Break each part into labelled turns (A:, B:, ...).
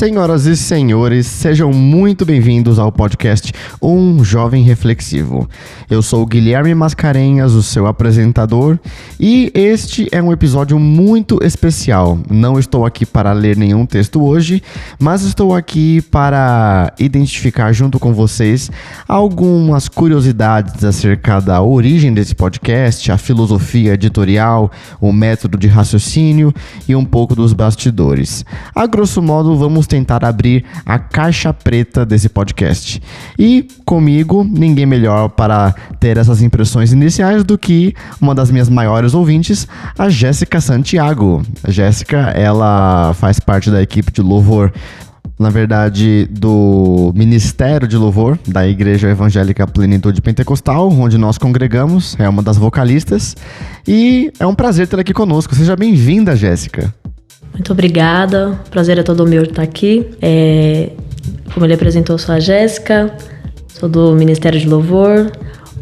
A: Senhoras e senhores, sejam muito bem-vindos ao podcast Um Jovem Reflexivo. Eu sou o Guilherme Mascarenhas, o seu apresentador, e este é um episódio muito especial. Não estou aqui para ler nenhum texto hoje, mas estou aqui para identificar junto com vocês algumas curiosidades acerca da origem desse podcast, a filosofia editorial, o método de raciocínio e um pouco dos bastidores. A grosso modo, vamos tentar abrir a caixa preta desse podcast. E comigo, ninguém melhor para ter essas impressões iniciais do que uma das minhas maiores ouvintes, a Jéssica Santiago. A Jéssica, ela faz parte da equipe de louvor, na verdade, do Ministério de Louvor da Igreja Evangélica Plenitude Pentecostal, onde nós congregamos, é uma das vocalistas, e é um prazer ter aqui conosco. Seja bem-vinda, Jéssica.
B: Muito obrigada, o prazer é todo meu estar aqui. Como ele apresentou, eu sou a Jéssica, sou do Ministério de Louvor,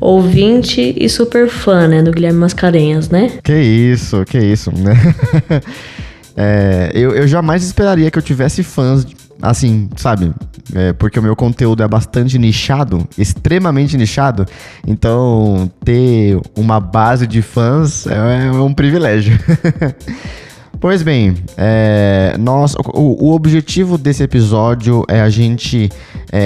B: ouvinte e super fã, né, do Guilherme Mascarenhas, né?
A: Que isso, né? Eu jamais esperaria que eu tivesse fãs, assim, sabe? Porque o meu conteúdo é bastante nichado, extremamente nichado, então ter uma base de fãs é um privilégio. Pois bem, o objetivo desse episódio é a gente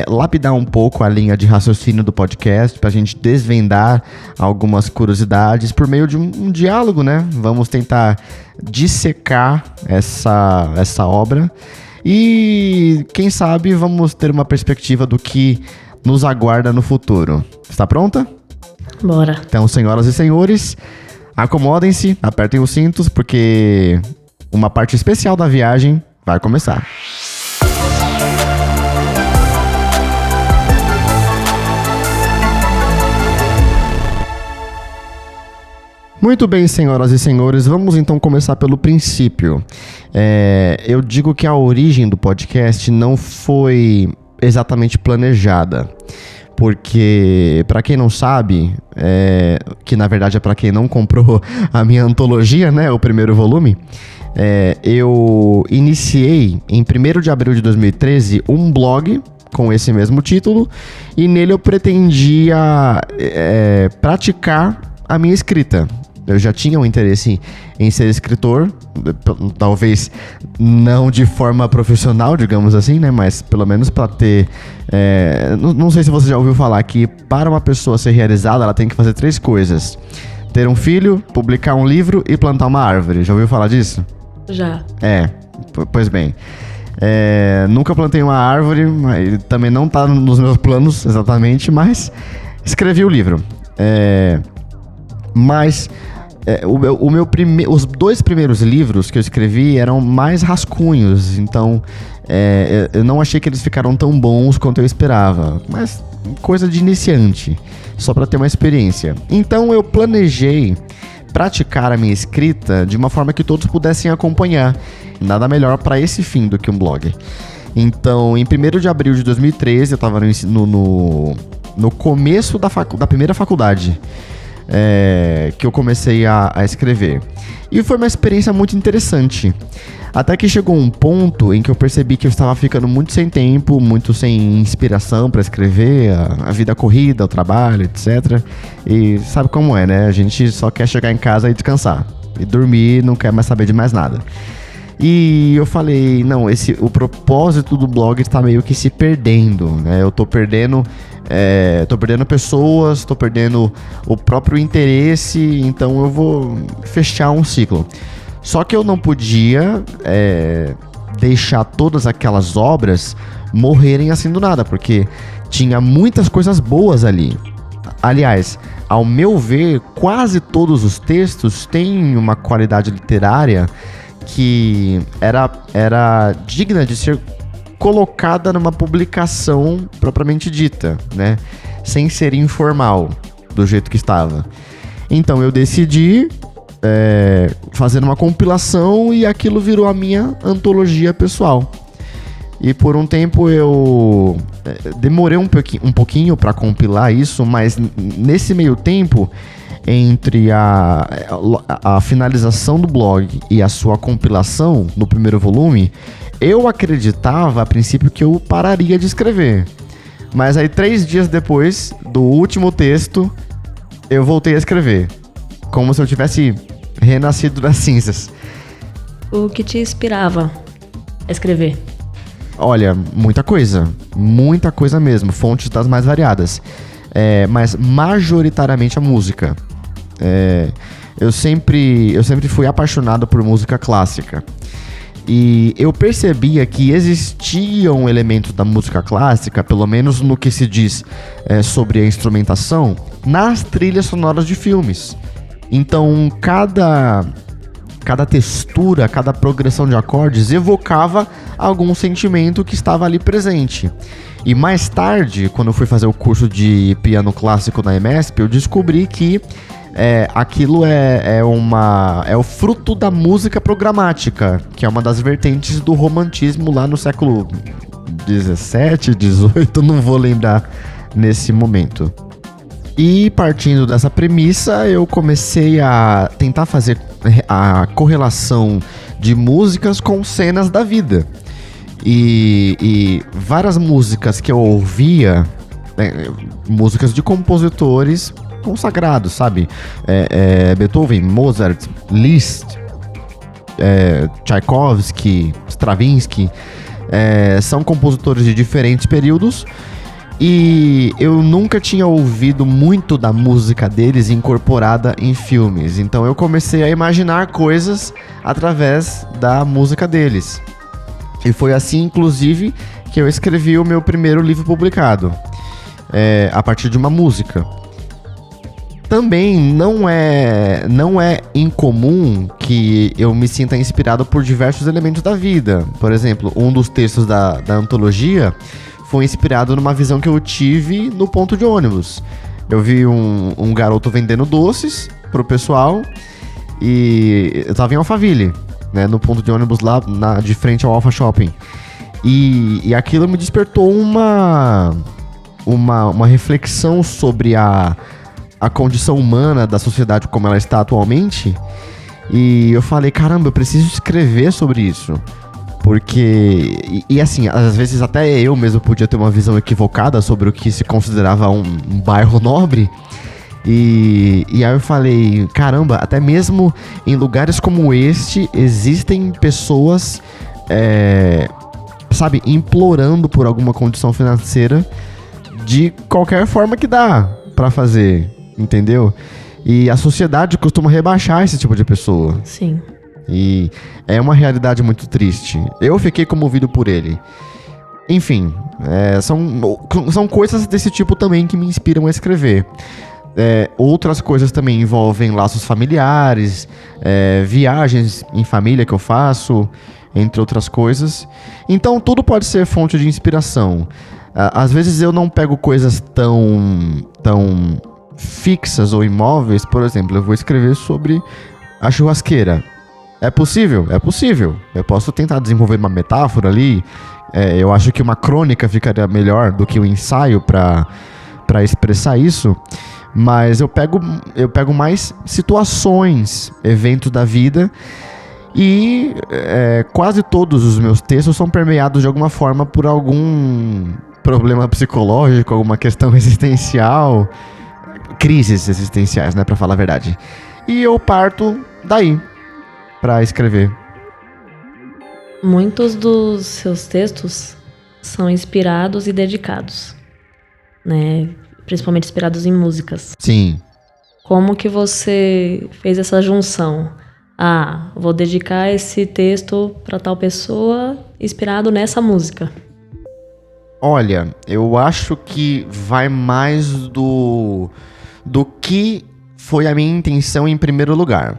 A: lapidar um pouco a linha de raciocínio do podcast, para a gente desvendar algumas curiosidades por meio de um diálogo, né? Vamos tentar dissecar essa obra e, quem sabe, vamos ter uma perspectiva do que nos aguarda no futuro. Está pronta?
B: Bora!
A: Então, senhoras e senhores, acomodem-se, apertem os cintos, porque uma parte especial da viagem vai começar. Muito bem, senhoras e senhores, vamos então começar pelo princípio. Eu digo que a origem do podcast não foi exatamente planejada. Porque, para quem não sabe, que na verdade é para quem não comprou a minha antologia, né, o primeiro volume, eu iniciei em 1º de abril de 2013 um blog com esse mesmo título, e nele eu pretendia praticar a minha escrita. Eu já tinha um interesse em ser escritor, talvez não de forma profissional, digamos assim, né? Mas pelo menos para ter... não sei se você já ouviu falar que para uma pessoa ser realizada, ela tem que fazer 3 coisas. Ter um filho, publicar um livro e plantar uma árvore. Já ouviu falar disso?
B: Já.
A: Pois bem. Nunca plantei uma árvore, também não tá nos meus planos exatamente, mas escrevi o livro. Os 2 primeiros livros que eu escrevi eram mais rascunhos, então eu não achei que eles ficaram tão bons quanto eu esperava, mas coisa de iniciante, só para ter uma experiência. Então eu planejei praticar a minha escrita de uma forma que todos pudessem acompanhar. Nada melhor para esse fim do que um blog. Então, em 1º de abril de 2013, eu estava no começo da primeira faculdade. Que eu comecei a escrever. E foi uma experiência muito interessante. Até que chegou um ponto em que eu percebi que eu estava ficando muito sem tempo, muito sem inspiração para escrever, a vida corrida, o trabalho, etc. E sabe como é, né? A gente só quer chegar em casa e descansar. E dormir, não quer mais saber de mais nada. E eu falei, não, o propósito do blog está meio que se perdendo, né? Eu tô perdendo pessoas, tô perdendo o próprio interesse, então eu vou fechar um ciclo. Só que eu não podia deixar todas aquelas obras morrerem assim do nada, porque tinha muitas coisas boas ali. Aliás, ao meu ver, quase todos os textos têm uma qualidade literária que era digna de ser colocada numa publicação propriamente dita, né? Sem ser informal, do jeito que estava. Então eu decidi fazer uma compilação e aquilo virou a minha antologia pessoal. E por um tempo eu demorei um pouquinho para compilar isso, mas nesse meio tempo, entre a finalização do blog e a sua compilação no primeiro volume, Eu acreditava, a princípio, que eu pararia de escrever. Mas aí, 3 dias depois do último texto, eu voltei a escrever. Como se eu tivesse renascido das cinzas.
B: O que te inspirava a escrever?
A: Olha, muita coisa mesmo, fontes das mais variadas, mas majoritariamente a música. Eu sempre fui apaixonado por música clássica, e eu percebia que existiam elementos da música clássica, pelo menos no que se diz sobre a instrumentação, nas trilhas sonoras de filmes. Então, cada textura, cada progressão de acordes evocava algum sentimento que estava ali presente. E mais tarde, quando eu fui fazer o curso de piano clássico na EMESP, eu descobri que aquilo é o fruto da música programática, que é uma das vertentes do romantismo lá no século 17, 18, não vou lembrar nesse momento. E partindo dessa premissa, eu comecei a tentar fazer a correlação de músicas com cenas da vida. E várias músicas que eu ouvia, músicas de compositores consagrados, sabe? Beethoven, Mozart, Liszt, Tchaikovsky, Stravinsky, são compositores de diferentes períodos. E eu nunca tinha ouvido muito da música deles incorporada em filmes. Então eu comecei a imaginar coisas através da música deles. E foi assim, inclusive, que eu escrevi o meu primeiro livro publicado, a partir de uma música. Também não é incomum que eu me sinta inspirado por diversos elementos da vida. Por exemplo, um dos textos da antologia foi inspirado numa visão que eu tive no ponto de ônibus. Eu vi um garoto vendendo doces pro pessoal e eu tava em Alphaville, né, no ponto de ônibus lá de frente ao Alpha Shopping. E aquilo me despertou uma reflexão sobre a condição humana da sociedade como ela está atualmente. E eu falei, caramba, eu preciso escrever sobre isso. Porque, e assim, às vezes até eu mesmo podia ter uma visão equivocada sobre o que se considerava um bairro nobre. E aí eu falei, caramba, até mesmo em lugares como este, existem pessoas, sabe, implorando por alguma condição financeira de qualquer forma que dá pra fazer, entendeu? E a sociedade costuma rebaixar esse tipo de pessoa.
B: Sim.
A: E é uma realidade muito triste. Eu fiquei comovido por ele. Enfim, são coisas desse tipo também que me inspiram a escrever. Outras coisas também envolvem laços familiares, viagens em família que eu faço, entre outras coisas. Então tudo pode ser fonte de inspiração. Às vezes eu não pego coisas tão fixas ou imóveis. Por exemplo, eu vou escrever sobre a churrasqueira. É possível? É possível. Eu posso tentar desenvolver uma metáfora ali. Eu acho que uma crônica ficaria melhor do que um ensaio para expressar isso. Mas eu pego mais situações, eventos da vida. E quase todos os meus textos são permeados de alguma forma por algum problema psicológico, alguma questão existencial. Crises existenciais, né, pra falar a verdade. E eu parto daí pra escrever.
B: Muitos dos seus textos são inspirados e dedicados, né? Principalmente inspirados em músicas.
A: Sim.
B: Como que você fez essa junção? Vou dedicar esse texto pra tal pessoa inspirado nessa música.
A: Olha, eu acho que vai mais do que foi a minha intenção em primeiro lugar.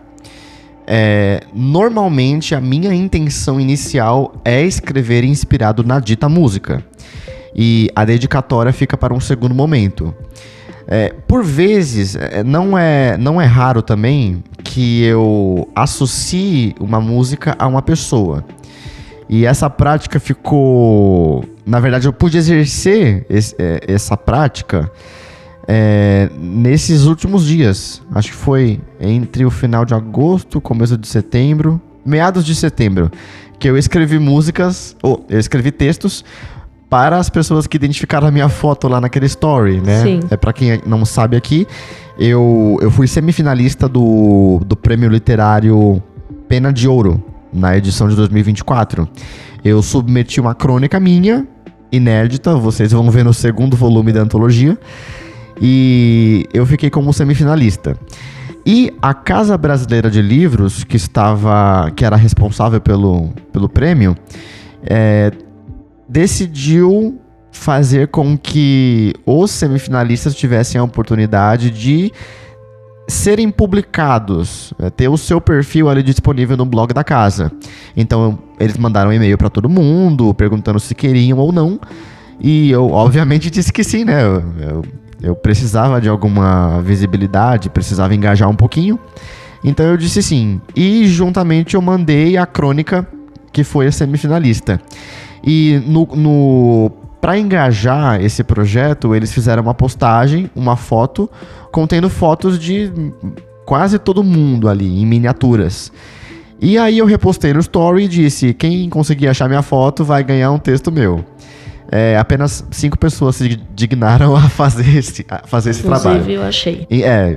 A: Normalmente a minha intenção inicial é escrever inspirado na dita música. E a dedicatória fica para um segundo momento. Por vezes, não é raro também que eu associe uma música a uma pessoa. E essa prática ficou... Na verdade, eu pude exercer essa prática nesses últimos dias. Acho que foi entre o final de agosto e começo de setembro. meados de setembro, que eu escrevi eu escrevi textos para as pessoas que identificaram a minha foto lá naquele story, né?
B: Sim.
A: Pra quem não sabe aqui, eu fui semifinalista do Prêmio Literário Pena de Ouro, na edição de 2024. Eu submeti uma crônica minha, inédita, vocês vão ver no segundo volume da antologia, e eu fiquei como semifinalista. E a Casa Brasileira de Livros, que era responsável pelo prêmio, decidiu fazer com que os semifinalistas tivessem a oportunidade de serem publicados, ter o seu perfil ali disponível no blog da casa. Então, eles mandaram um e-mail para todo mundo, perguntando se queriam ou não, e eu, obviamente, disse que sim, né? Eu precisava de alguma visibilidade, precisava engajar um pouquinho, então eu disse sim. E, juntamente, eu mandei a crônica, que foi a semifinalista. E para engajar esse projeto, eles fizeram uma postagem, uma foto, contendo fotos de quase todo mundo ali, em miniaturas. E aí eu repostei no story e disse, quem conseguir achar minha foto vai ganhar um texto meu. Apenas 5 pessoas se dignaram a fazer esse trabalho.
B: Inclusive, eu achei.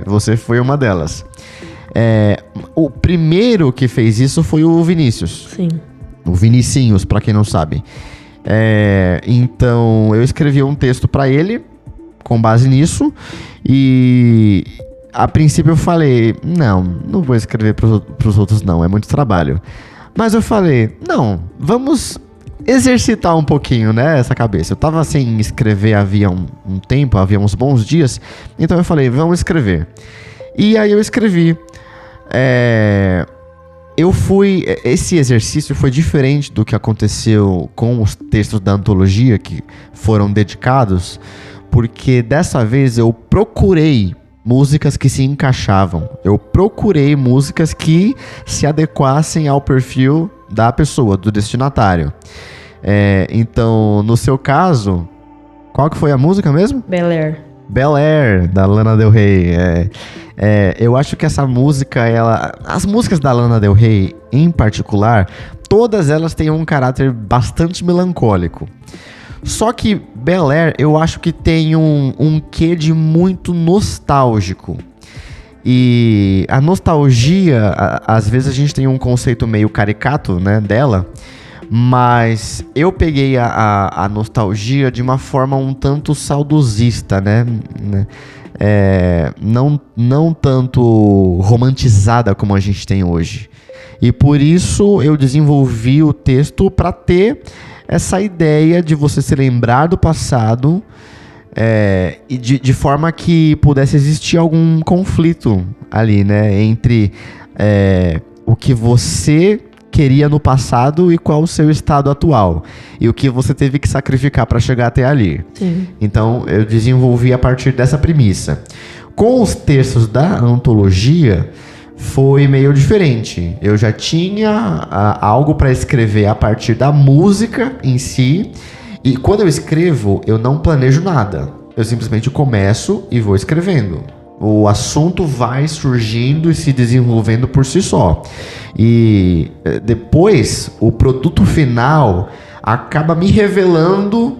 A: Você foi uma delas. O primeiro que fez isso foi o Vinícius.
B: Sim.
A: O Vinicinhos, pra quem não sabe. Então, eu escrevi um texto pra ele, com base nisso, e a princípio eu falei, não vou escrever pros outros não, é muito trabalho. Mas eu falei, não, vamos exercitar um pouquinho, né, essa cabeça. Eu tava sem escrever havia um tempo, havia uns bons dias, então eu falei, vamos escrever. E aí eu escrevi. Esse exercício foi diferente do que aconteceu com os textos da antologia que foram dedicados, porque dessa vez eu procurei músicas que se encaixavam. Eu procurei músicas que se adequassem ao perfil da pessoa, do destinatário. Então, no seu caso, qual que foi a música mesmo? Bel Air, da Lana Del Rey. Eu acho que essa música, as músicas da Lana Del Rey, em particular, todas elas têm um caráter bastante melancólico. Só que Bel Air, eu acho que tem um quê de muito nostálgico. E a nostalgia, às vezes a gente tem um conceito meio caricato, né, dela, mas eu peguei a nostalgia de uma forma um tanto saudosista, né? Não tanto romantizada como a gente tem hoje. E por isso eu desenvolvi o texto para ter essa ideia de você se lembrar do passado, e de forma que pudesse existir algum conflito ali, né? Entre o que você queria no passado e qual o seu estado atual. E o que você teve que sacrificar para chegar até ali.
B: Sim.
A: Então, eu desenvolvi a partir dessa premissa. Com os textos da antologia, foi meio diferente. Eu já tinha algo para escrever a partir da música em si. E quando eu escrevo, eu não planejo nada. Eu simplesmente começo e vou escrevendo. O assunto vai surgindo e se desenvolvendo por si só. E depois, o produto final acaba me revelando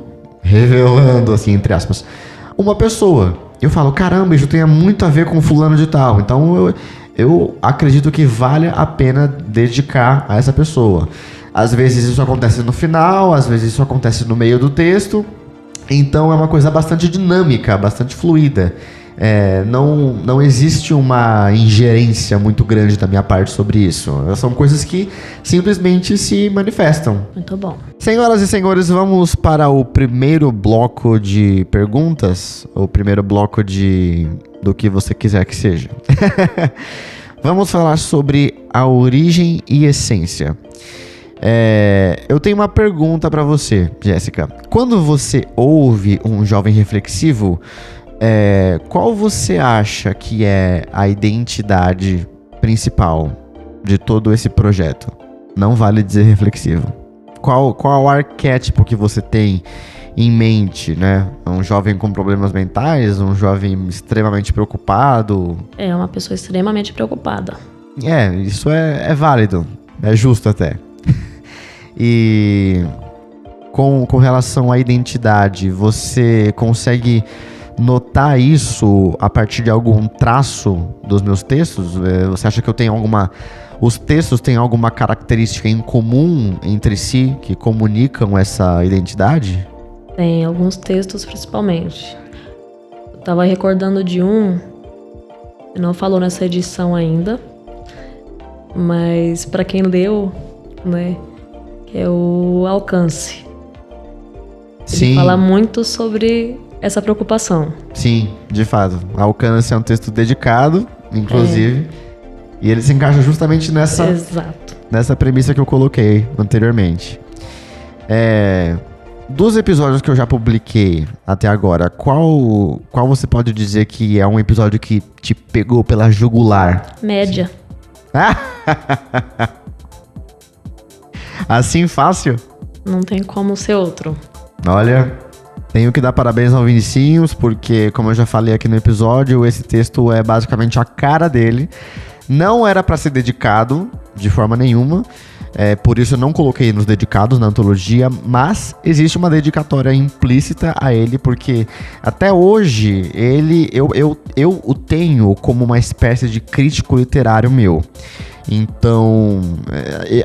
A: assim, entre aspas, uma pessoa. Eu falo, caramba, isso tem muito a ver com fulano de tal. Então, eu acredito que vale a pena dedicar a essa pessoa. Às vezes isso acontece no final, às vezes isso acontece no meio do texto. Então, é uma coisa bastante dinâmica, bastante fluida. Não existe uma ingerência muito grande da minha parte sobre isso. São coisas que simplesmente se manifestam.
B: Muito bom.
A: Senhoras e senhores, vamos para o primeiro bloco de perguntas. O primeiro bloco do que você quiser que seja. Vamos falar sobre a origem e essência. Eu tenho uma pergunta para você, Jéssica. Quando você ouve um jovem reflexivo, qual você acha que é a identidade principal de todo esse projeto? Não vale dizer reflexivo. Qual o arquétipo que você tem em mente, né? Um jovem com problemas mentais, um jovem extremamente preocupado?
B: É uma pessoa extremamente preocupada.
A: Isso é válido. É justo até. E com relação à identidade, você consegue notar isso a partir de algum traço dos meus textos? Você acha que eu tenho os textos têm alguma característica em comum entre si que comunicam essa identidade?
B: Tem alguns textos principalmente. Eu tava recordando de um, não falou nessa edição ainda, mas para quem leu, né, é o Alcance.
A: Sim.
B: Ele fala muito sobre essa preocupação.
A: Sim, de fato. Alcance é um texto dedicado, inclusive, e ele se encaixa justamente nessa premissa que eu coloquei anteriormente. Dos episódios que eu já publiquei até agora, qual você pode dizer que é um episódio que te pegou pela jugular?
B: Média.
A: Assim fácil?
B: Não tem como ser outro.
A: Olha, tenho que dar parabéns ao Vinicinhos, porque, como eu já falei aqui no episódio, esse texto é basicamente a cara dele. Não era para ser dedicado de forma nenhuma, por isso eu não coloquei nos dedicados na antologia, mas existe uma dedicatória implícita a ele, porque até hoje eu o tenho como uma espécie de crítico literário meu. Então,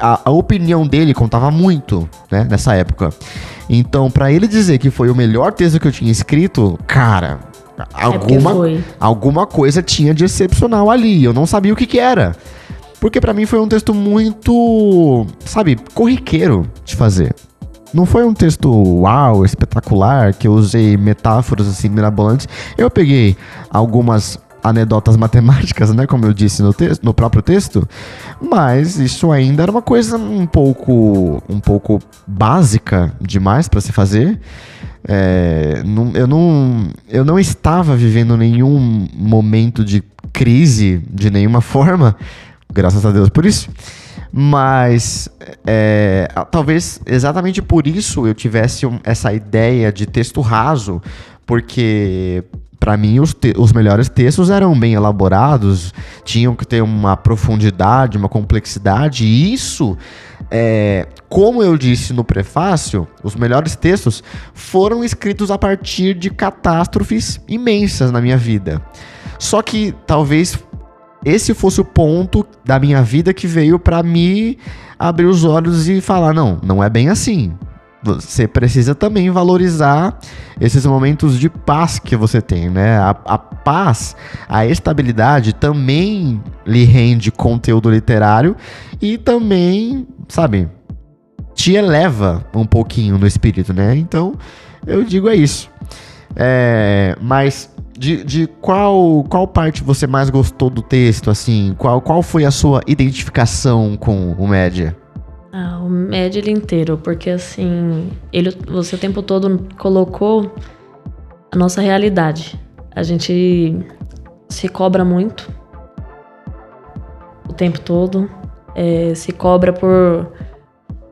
A: a opinião dele contava muito, né, nessa época. Então, pra ele dizer que foi o melhor texto que eu tinha escrito, cara, alguma coisa tinha de excepcional ali. Eu não sabia o que era. Porque pra mim foi um texto muito, sabe, corriqueiro de fazer. Não foi um texto uau, espetacular, que eu usei metáforas assim mirabolantes. Eu peguei algumas anedotas matemáticas, né, como eu disse no próprio texto, mas isso ainda era uma coisa um pouco básica demais para se fazer. Eu não estava vivendo nenhum momento de crise de nenhuma forma, graças a Deus por isso, mas talvez exatamente por isso eu tivesse essa ideia de texto raso, porque para mim, os melhores textos eram bem elaborados, tinham que ter uma profundidade, uma complexidade, e isso, como eu disse no prefácio, os melhores textos foram escritos a partir de catástrofes imensas na minha vida. Só que talvez esse fosse o ponto da minha vida que veio para me abrir os olhos e falar, não é bem assim. Você precisa também valorizar esses momentos de paz que você tem, né? A paz, a estabilidade também lhe rende conteúdo literário e também, sabe, te eleva um pouquinho no espírito, né? Então, eu digo isso. Mas de qual parte você mais gostou do texto, assim? Qual foi a sua identificação com o Média?
B: O Média ele inteiro, porque assim, você o tempo todo colocou a nossa realidade. A gente se cobra muito o tempo todo, se cobra por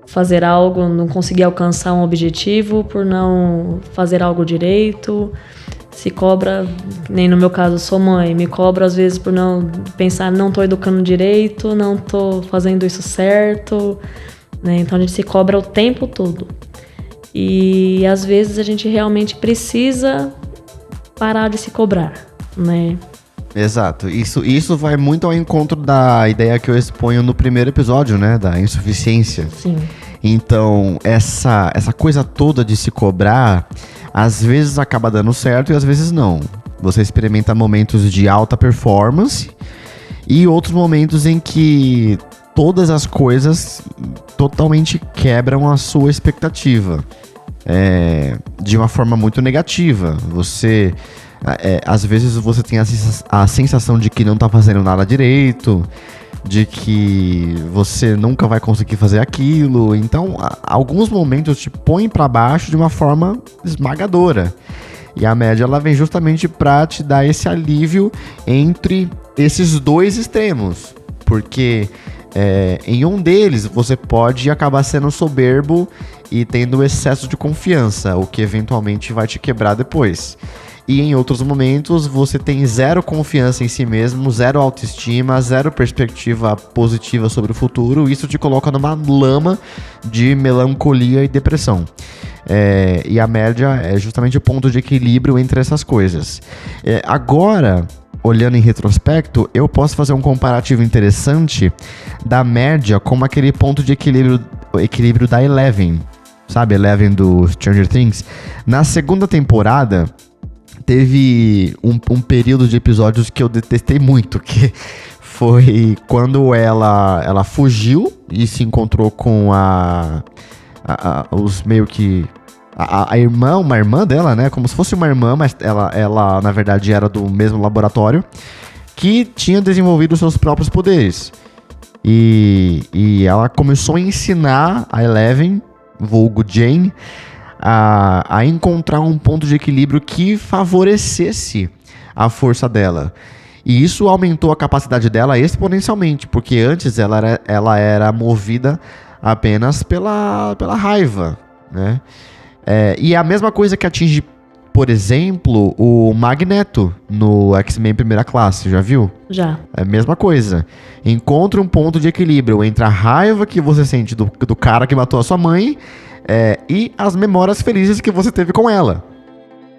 B: fazer algo, não conseguir alcançar um objetivo, por não fazer algo direito, se cobra, nem no meu caso sou mãe, me cobro às vezes por não pensar, não tô educando direito, não tô fazendo isso certo, né? Então a gente se cobra o tempo todo. E às vezes a gente realmente precisa parar de se cobrar, né?
A: Exato. Isso vai muito ao encontro da ideia que eu exponho no primeiro episódio, né? Da insuficiência.
B: Sim.
A: Então, essa coisa toda de se cobrar, às vezes acaba dando certo e às vezes não. Você experimenta momentos de alta performance e outros momentos em que todas as coisas totalmente quebram a sua expectativa. De uma forma muito negativa. Você, às vezes você tem a sensação de que não tá fazendo nada direito, de que você nunca vai conseguir fazer aquilo. Então, alguns momentos te põem para baixo de uma forma esmagadora. E a Média, ela vem justamente para te dar esse alívio entre esses dois extremos. Porque em um deles você pode acabar sendo soberbo e tendo excesso de confiança, o que eventualmente vai te quebrar depois. e em outros momentos você tem zero confiança em si mesmo, zero autoestima, zero perspectiva positiva sobre o futuro. Isso te coloca numa lama de melancolia e depressão. E a média é justamente o ponto de equilíbrio entre essas coisas. Agora, olhando em retrospecto, eu posso fazer um comparativo interessante da média com aquele ponto de equilíbrio da Eleven. Sabe, Eleven do Stranger Things? Na segunda temporada, teve um período de episódios que eu detestei muito, que foi quando ela fugiu e se encontrou com os meio que... uma irmã dela, né? Como se fosse uma irmã, mas ela na verdade era do mesmo laboratório, que tinha desenvolvido seus próprios poderes. E ela começou a ensinar a Eleven, vulgo Jane, a encontrar um ponto de equilíbrio que favorecesse a força dela. E isso aumentou a capacidade dela exponencialmente, porque antes ela era movida apenas pela raiva, né? E é a mesma coisa que atinge, por exemplo, o Magneto no X-Men Primeira Classe, já viu?
B: Já.
A: É a mesma coisa. Encontre um ponto de equilíbrio entre a raiva que você sente do cara que matou a sua mãe e as memórias felizes que você teve com ela.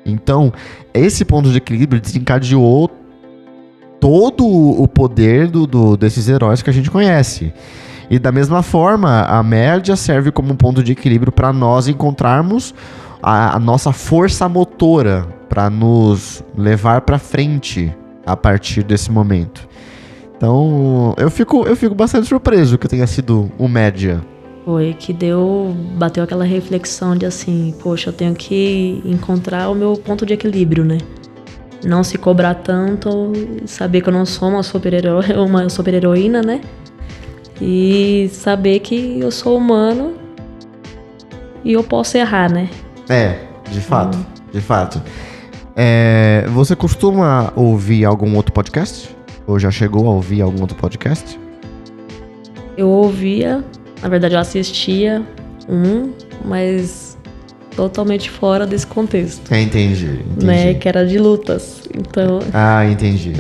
A: Então, esse ponto de equilíbrio desencadeou todo o poder desses heróis que a gente conhece. E da mesma forma, a média serve como um ponto de equilíbrio para nós encontrarmos a nossa força motora para nos levar para frente a partir desse momento. Então, eu fico bastante surpreso que tenha sido o média.
B: Foi que bateu aquela reflexão de assim, poxa, eu tenho que encontrar o meu ponto de equilíbrio, né? Não se cobrar tanto, saber que eu não sou uma super-heroína, né? E saber que eu sou humano e eu posso errar, né?
A: De fato, de fato. Você costuma ouvir algum outro podcast? Ou já chegou a ouvir algum outro podcast?
B: Eu ouvia, na verdade eu assistia mas totalmente fora desse contexto.
A: Entendi.
B: Né? Que era de lutas. Então.
A: Entendi.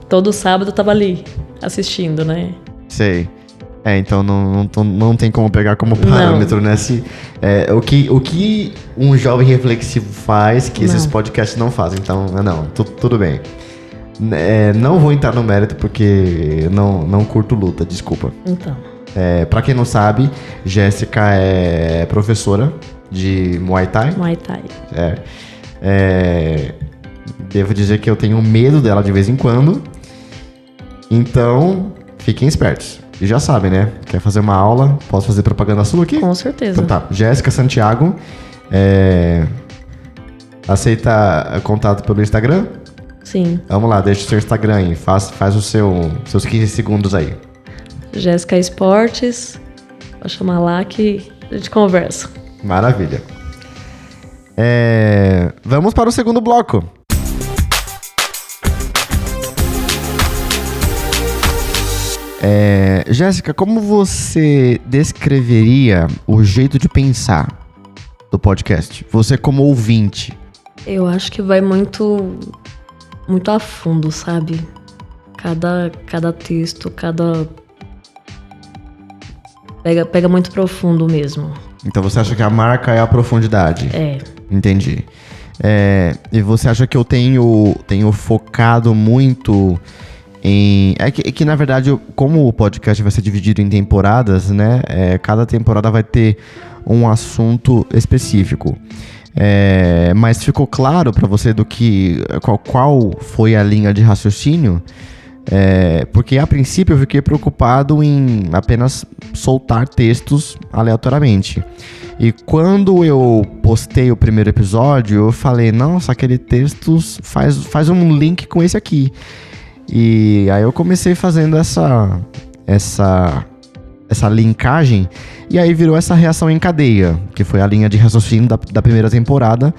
B: Todo sábado eu tava ali, assistindo, né?
A: Sei. Então não tem como pegar como parâmetro, né? O que um jovem reflexivo faz que esses podcasts não fazem. Então, tudo bem. Não vou entrar no mérito porque não curto luta, desculpa.
B: Então.
A: Pra quem não sabe, Jéssica é professora de Muay Thai.
B: Muay Thai.
A: Devo dizer que eu tenho medo dela de vez em quando. Então, fiquem espertos. E já sabem, né? Quer fazer uma aula? Posso fazer propaganda sua aqui?
B: Com certeza.
A: Então tá. Jéssica Santiago. Aceita contato pelo Instagram?
B: Sim.
A: Vamos lá, deixa o seu Instagram aí. Faz os seus 15 segundos aí.
B: Jéssica Esportes. Vou chamar lá que a gente conversa.
A: Maravilha. Vamos para o segundo bloco. Jéssica, como você descreveria o jeito de pensar do podcast? Você como ouvinte.
B: Eu acho que vai muito a fundo, sabe? Cada texto, Pega muito profundo mesmo.
A: Então você acha que a marca é a profundidade? Entendi. E você acha que eu tenho focado muito em... que na verdade, como o podcast vai ser dividido em temporadas, né? Cada temporada vai ter um assunto específico. Mas ficou claro pra você qual foi a linha de raciocínio? Porque a princípio eu fiquei preocupado em apenas soltar textos aleatoriamente. E quando eu postei o primeiro episódio, eu falei, nossa, aquele texto faz um link com esse aqui. E aí eu comecei fazendo essa linkagem, e aí virou essa reação em cadeia, que foi a linha de raciocínio da primeira temporada,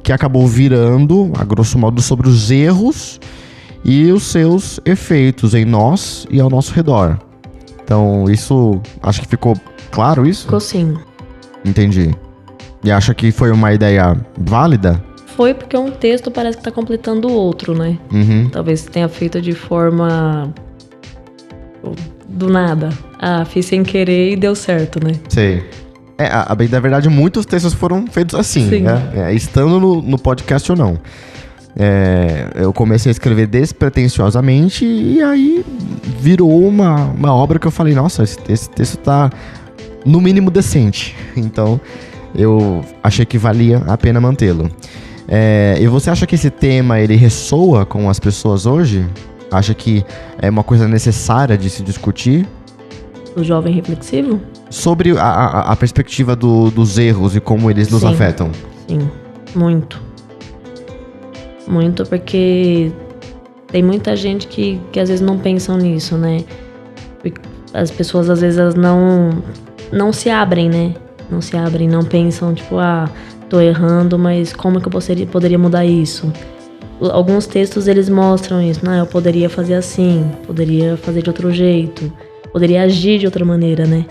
A: que acabou virando, a grosso modo, sobre os erros e os seus efeitos em nós e ao nosso redor. Então, isso... Acho que ficou claro isso?
B: Ficou sim.
A: Entendi. E acha que foi uma ideia válida?
B: foi porque um texto parece que tá completando o outro, né? Talvez tenha feito de forma do nada. Fiz sem querer e deu certo, né?
A: Sei. Na verdade, muitos textos foram feitos assim,
B: Sim.
A: né? Estando no podcast ou não. Eu comecei a escrever despretensiosamente e aí virou uma obra que eu falei, nossa, esse texto tá no mínimo decente. Então, eu achei que valia a pena mantê-lo. E você acha que esse tema, ele ressoa com as pessoas hoje? Acha que é uma coisa necessária de se discutir?
B: O jovem reflexivo?
A: Sobre a perspectiva dos erros e como eles nos afetam.
B: Sim, muito. Muito, porque tem muita gente que às vezes não pensam nisso, né? As pessoas às vezes elas não se abrem, né? Não se abrem, não pensam, tipo, tô errando, mas como que eu poderia mudar isso? Alguns textos eles mostram isso, eu poderia fazer assim, poderia fazer de outro jeito, poderia agir de outra maneira, né?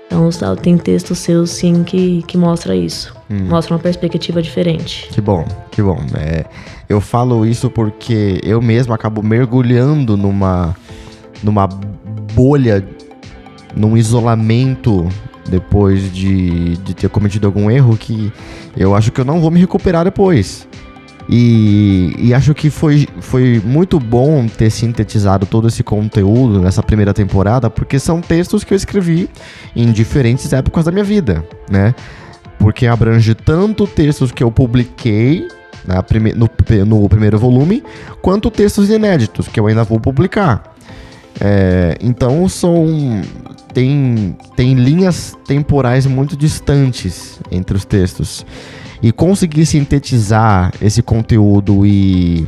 B: Então tem textos seus sim que mostra isso, mostra uma perspectiva diferente.
A: Que bom. Eu falo isso porque eu mesmo acabo mergulhando numa bolha, num isolamento depois de ter cometido algum erro que eu acho que eu não vou me recuperar depois. E acho que foi muito bom ter sintetizado todo esse conteúdo nessa primeira temporada, porque são textos que eu escrevi em diferentes épocas da minha vida, né? Porque abrange tanto textos que eu publiquei no primeiro volume, quanto textos inéditos que eu ainda vou publicar. Então tem linhas temporais muito distantes entre os textos. E conseguir sintetizar esse conteúdo e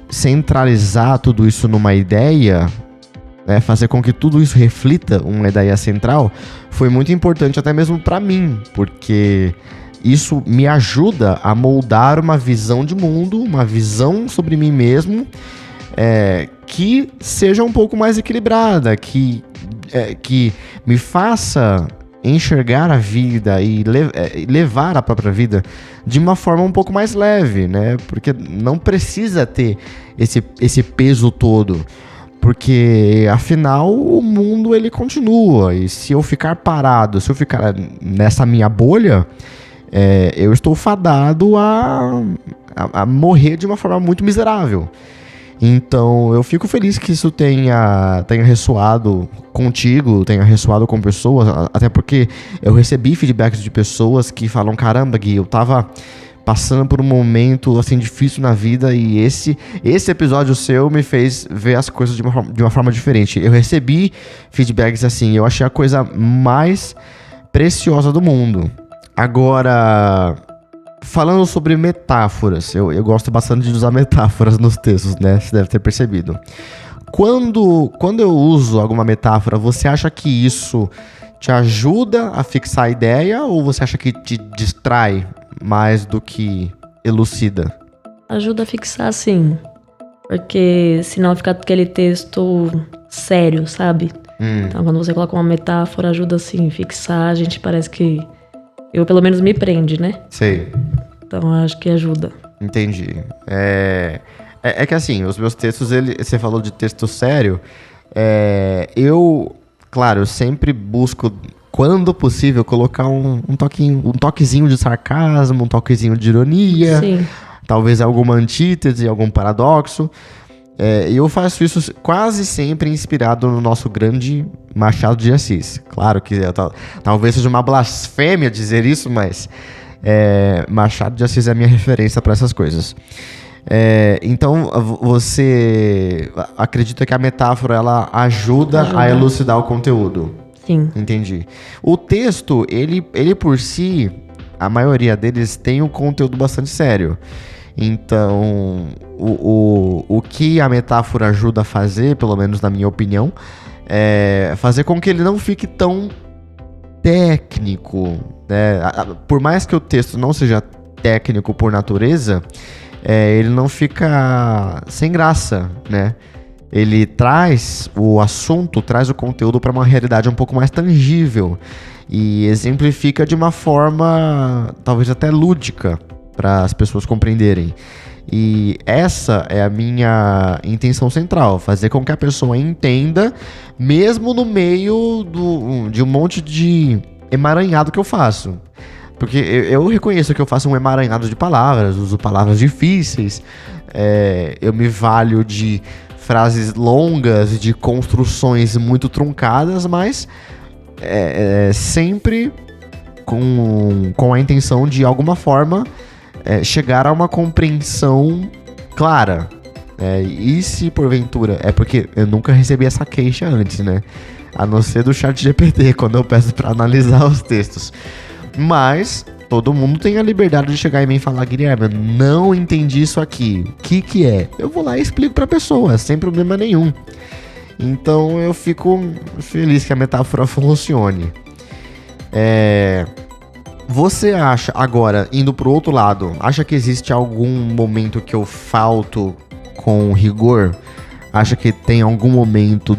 A: centralizar tudo isso numa ideia, fazer com que tudo isso reflita uma ideia central, foi muito importante até mesmo para mim, porque isso me ajuda a moldar uma visão de mundo, uma visão sobre mim mesmo, que seja um pouco mais equilibrada, que me faça enxergar a vida e levar a própria vida de uma forma um pouco mais leve, né? Porque não precisa ter esse peso todo, porque afinal o mundo ele continua, e se eu ficar parado, se eu ficar nessa minha bolha, eu estou fadado a morrer de uma forma muito miserável. Então eu fico feliz que isso tenha ressoado contigo, tenha ressoado com pessoas, até porque eu recebi feedbacks de pessoas que falam, caramba, Gui, eu tava passando por um momento assim difícil na vida e esse episódio seu me fez ver as coisas de uma forma diferente. Eu recebi feedbacks assim, eu achei a coisa mais preciosa do mundo. Agora, falando sobre metáforas, eu gosto bastante de usar metáforas nos textos, né? Você deve ter percebido. Quando eu uso alguma metáfora, você acha que isso te ajuda a fixar a ideia ou você acha que te distrai mais do que elucida?
B: Ajuda a fixar, sim. Porque senão fica aquele texto sério, sabe? Então quando você coloca uma metáfora, ajuda assim, fixar, a gente parece que... Eu pelo menos me prende, né?
A: Sei.
B: Então acho que ajuda.
A: Entendi. É que assim, os meus textos, você falou de texto sério, eu sempre busco, quando possível, colocar um toquezinho de sarcasmo, um toquezinho de ironia,
B: Sim.
A: Talvez alguma antítese, algum paradoxo. E eu faço isso quase sempre inspirado no nosso grande Machado de Assis. Claro que talvez seja uma blasfêmia dizer isso, mas Machado de Assis é a minha referência para essas coisas. Então, você acredita que a metáfora ela ajuda a elucidar o conteúdo?
B: Sim.
A: Entendi. O texto, ele por si, a maioria deles tem um conteúdo bastante sério. Então, o que a metáfora ajuda a fazer, pelo menos na minha opinião, é fazer com que ele não fique tão técnico, né? Por mais que o texto não seja técnico por natureza, ele não fica sem graça, né? Ele traz o assunto, traz o conteúdo para uma realidade um pouco mais tangível e exemplifica de uma forma talvez até lúdica, para as pessoas compreenderem. E essa é a minha intenção central, fazer com que a pessoa entenda, mesmo no meio de um monte de emaranhado que eu faço. Porque eu reconheço que eu faço um emaranhado de palavras, uso palavras difíceis, eu me valho de frases longas, de construções muito truncadas, mas sempre com a intenção de, alguma forma, chegar a uma compreensão clara. E se porventura... É porque eu nunca recebi essa queixa antes, né? A não ser do ChatGPT, quando eu peço pra analisar os textos. Mas todo mundo tem a liberdade de chegar em mim e falar: Guilherme, não entendi isso aqui. O que é? Eu vou lá e explico pra pessoa, sem problema nenhum. Então eu fico feliz que a metáfora funcione. Você acha, agora, indo pro outro lado, acha que existe algum momento que eu falto com rigor? Acha que tem algum momento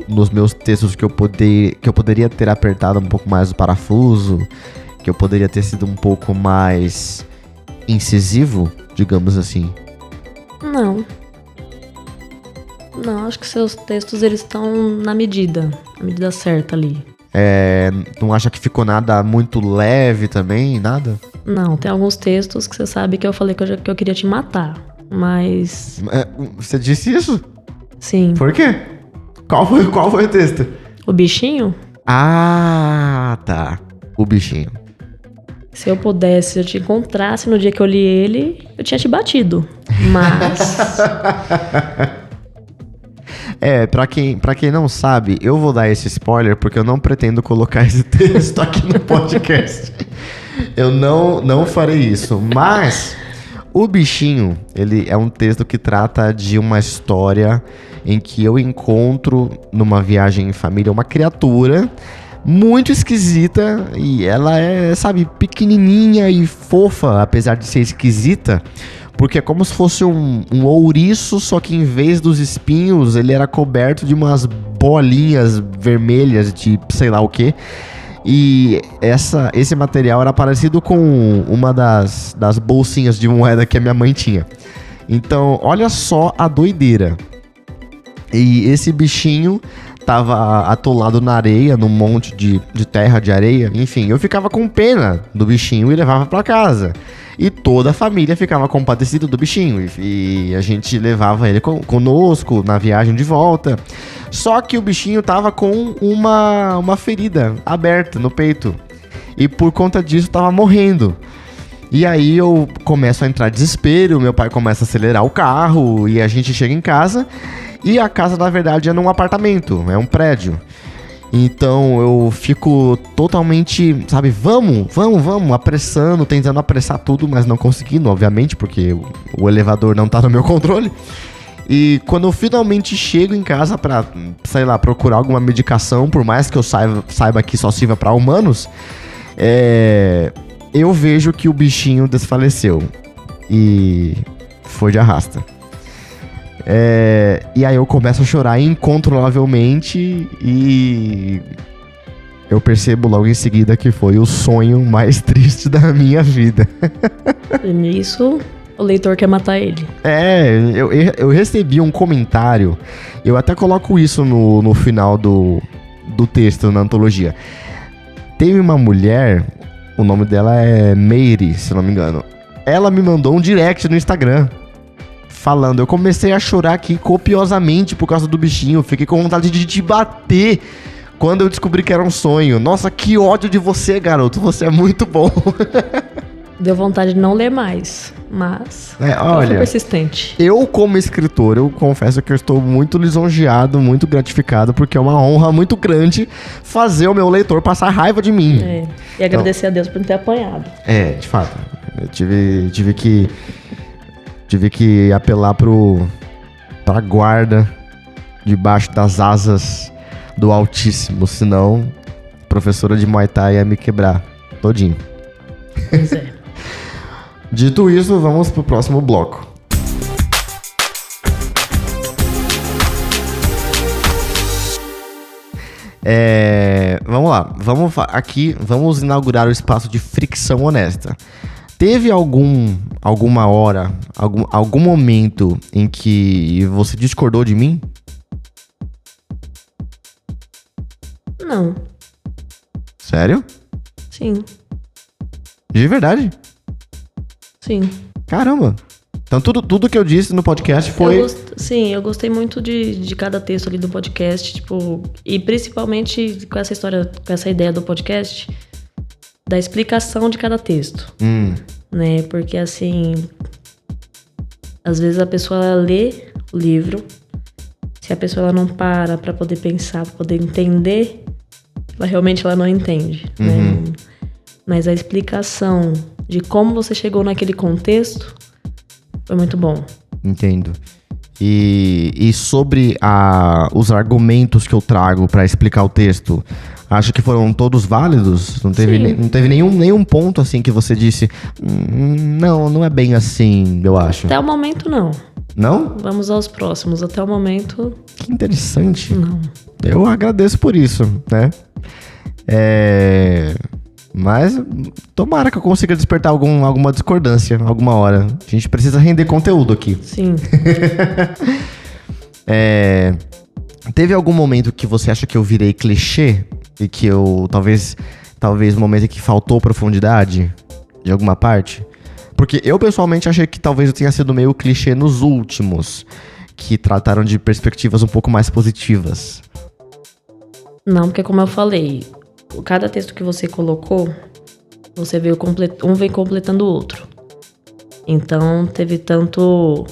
A: nos meus textos que eu poderia ter apertado um pouco mais o parafuso? Que eu poderia ter sido um pouco mais incisivo, digamos assim?
B: Não, acho que seus textos, eles estão na medida certa ali.
A: Não acha que ficou nada muito leve também? Nada?
B: Não, tem alguns textos que você sabe que eu falei que eu queria te matar, mas...
A: Você disse isso?
B: Sim.
A: Por quê? Qual foi o texto?
B: O bichinho?
A: Ah, tá. O bichinho.
B: Se eu pudesse, se eu te encontrasse no dia que eu li ele, eu tinha te batido. Mas...
A: pra quem não sabe, eu vou dar esse spoiler porque eu não pretendo colocar esse texto aqui no podcast. Eu não farei isso. Mas o bichinho, ele é um texto que trata de uma história em que eu encontro numa viagem em família uma criatura muito esquisita, e ela é, sabe, pequenininha e fofa, apesar de ser esquisita. Porque é como se fosse um ouriço, só que em vez dos espinhos, ele era coberto de umas bolinhas vermelhas de sei lá o que. E esse material era parecido com uma das bolsinhas de moeda que a minha mãe tinha. Então, olha só a doideira. E esse bichinho tava atolado na areia, num monte de terra, de areia. Enfim, eu ficava com pena do bichinho e levava pra casa. E toda a família ficava compadecida do bichinho. E a gente levava ele conosco na viagem de volta. Só que o bichinho tava com uma ferida aberta no peito. E por conta disso tava morrendo. E aí eu começo a entrar em desespero. Meu pai começa a acelerar o carro. E a gente chega em casa. E a casa, na verdade, é num apartamento. É um prédio. Então eu fico totalmente, sabe, vamos, apressando, tentando apressar tudo, mas não conseguindo, obviamente, porque o elevador não tá no meu controle. E quando eu finalmente chego em casa pra, sei lá, procurar alguma medicação, por mais que eu saiba que só sirva pra humanos, eu vejo que o bichinho desfaleceu. E foi de arrasta. E aí eu começo a chorar incontrolavelmente e eu percebo logo em seguida que foi o sonho mais triste da minha vida.
B: E nisso, o leitor quer matar ele.
A: Eu recebi um comentário, eu até coloco isso no final do texto, na antologia. Teve uma mulher, o nome dela é Meire, se não me engano. Ela me mandou um direct no Instagram. Falando, eu comecei a chorar aqui copiosamente por causa do bichinho. Fiquei com vontade de te bater quando eu descobri que era um sonho. Nossa, que ódio de você, garoto. Você é muito bom.
B: Deu vontade de não ler mais, mas
A: olha,
B: foi persistente.
A: Eu, como escritor, eu confesso que eu estou muito lisonjeado, muito gratificado, porque é uma honra muito grande fazer o meu leitor passar raiva de mim.
B: E agradecer a Deus por não ter apanhado.
A: De fato. Eu tive que apelar pra guarda debaixo das asas do Altíssimo, senão a professora de Muay Thai ia me quebrar todinho.
B: Pois é.
A: Dito isso, vamos pro próximo bloco. Vamos lá, vamos inaugurar o espaço de fricção honesta. Teve alguma hora, algum momento em que você discordou de mim?
B: Não.
A: Sério?
B: Sim.
A: De verdade?
B: Sim.
A: Caramba. Então tudo que eu disse no podcast foi...
B: Sim, eu gostei muito de cada texto ali do podcast, tipo... E principalmente com essa história, com essa ideia do podcast, da explicação de cada texto. Né? Porque, assim... Às vezes a pessoa ela lê o livro, se a pessoa ela não para pra poder pensar, pra poder entender, ela não entende, né? Mas a explicação de como você chegou naquele contexto foi muito bom.
A: Entendo. E sobre os argumentos que eu trago pra explicar o texto, acha que foram todos válidos? Não teve nenhum ponto assim que você disse, não é bem assim, eu acho.
B: Até o momento, não.
A: Não?
B: Vamos aos próximos. Até o momento...
A: Que interessante.
B: Não.
A: Eu agradeço por isso, né? Mas tomara que eu consiga despertar alguma discordância alguma hora. A gente precisa render conteúdo aqui.
B: Sim.
A: Teve algum momento que você acha que eu virei clichê? E que eu, talvez um momento em que faltou profundidade de alguma parte? Porque eu pessoalmente achei que talvez eu tenha sido meio clichê nos últimos, que trataram de perspectivas um pouco mais positivas.
B: Não, porque como eu falei, cada texto que você colocou, você veio um vem completando o outro. Então, teve tanto...